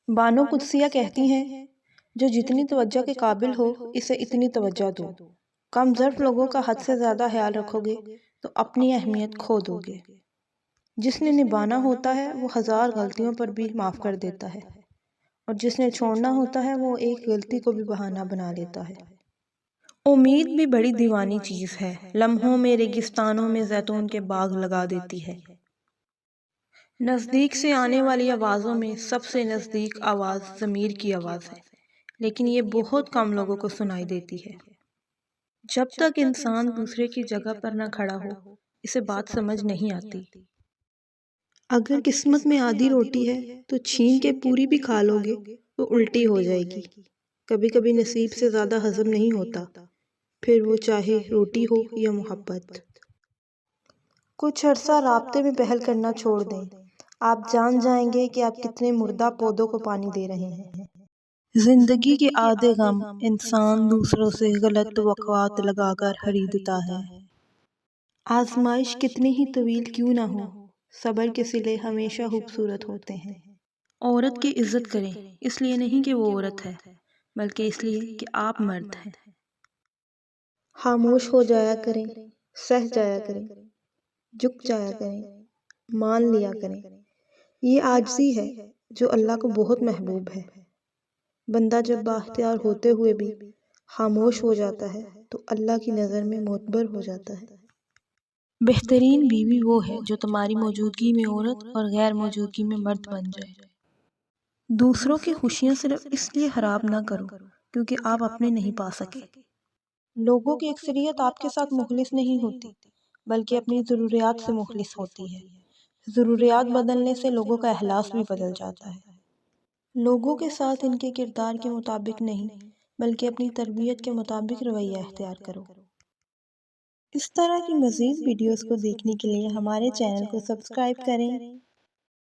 بانو قدسیہ کہتی ہیں جو جتنی توجہ کے قابل ہو اسے اتنی توجہ دو۔ کم ظرف لوگوں کا حد سے زیادہ خیال رکھو گے تو اپنی اہمیت کھو دو گے۔ جس نے نبھانا ہوتا ہے وہ ہزار غلطیوں پر بھی معاف کر دیتا ہے، اور جس نے چھوڑنا ہوتا ہے وہ ایک غلطی کو بھی بہانہ بنا لیتا ہے۔ امید بھی بڑی دیوانی چیز ہے، لمحوں میں ریگستانوں میں زیتون کے باغ لگا دیتی ہے۔ نزدیک سے آنے والی آوازوں میں سب سے نزدیک آواز ضمیر کی آواز ہے، لیکن یہ بہت کم لوگوں کو سنائی دیتی ہے۔ جب تک انسان دوسرے کی جگہ پر نہ کھڑا ہو اسے بات سمجھ نہیں آتی۔ اگر قسمت میں آدھی روٹی ہے تو چھین کے پوری بھی کھا لو گے تو الٹی ہو جائے گی۔ کبھی کبھی نصیب سے زیادہ ہضم نہیں ہوتا، پھر وہ چاہے روٹی ہو یا محبت۔ کچھ عرصہ رابطے میں پہل کرنا چھوڑ دیں، آپ جان جائیں گے کہ آپ کتنے مردہ پودوں کو پانی دے رہے ہیں۔ زندگی کے آدھے غم انسان دوسروں سے غلط توقعات لگا کر خریدتا ہے۔ آزمائش کتنی ہی طویل کیوں نہ ہو، صبر کے صلے ہمیشہ خوبصورت ہوتے ہیں۔ عورت کی عزت کریں، اس لیے نہیں کہ وہ عورت ہے، بلکہ اس لیے کہ آپ مرد ہیں۔ خاموش ہو جایا کریں، سہ جایا کریں، جھک جایا کریں، مان لیا کریں۔ یہ عاجزی ہے جو اللہ کو بہت محبوب ہے۔ بندہ جب بااختیار ہوتے ہوئے بھی خاموش ہو جاتا ہے تو اللہ کی نظر میں معتبر ہو جاتا ہے۔ بہترین بیوی وہ ہے جو تمہاری موجودگی میں عورت اور غیر موجودگی میں مرد بن جائے۔ دوسروں کی خوشیاں صرف اس لیے خراب نہ کرو کیونکہ آپ اپنے نہیں پا سکے۔ لوگوں کی اکثریت آپ کے ساتھ مخلص نہیں ہوتی، بلکہ اپنی ضروریات سے مخلص ہوتی ہے۔ ضروریات بدلنے سے لوگوں کا اخلاق بھی بدل جاتا ہے۔ لوگوں کے ساتھ ان کے کردار کے مطابق نہیں، بلکہ اپنی تربیت کے مطابق رویہ اختیار کرو۔ اس طرح کی مزید ویڈیوز کو دیکھنے کے لیے ہمارے چینل کو سبسکرائب کریں۔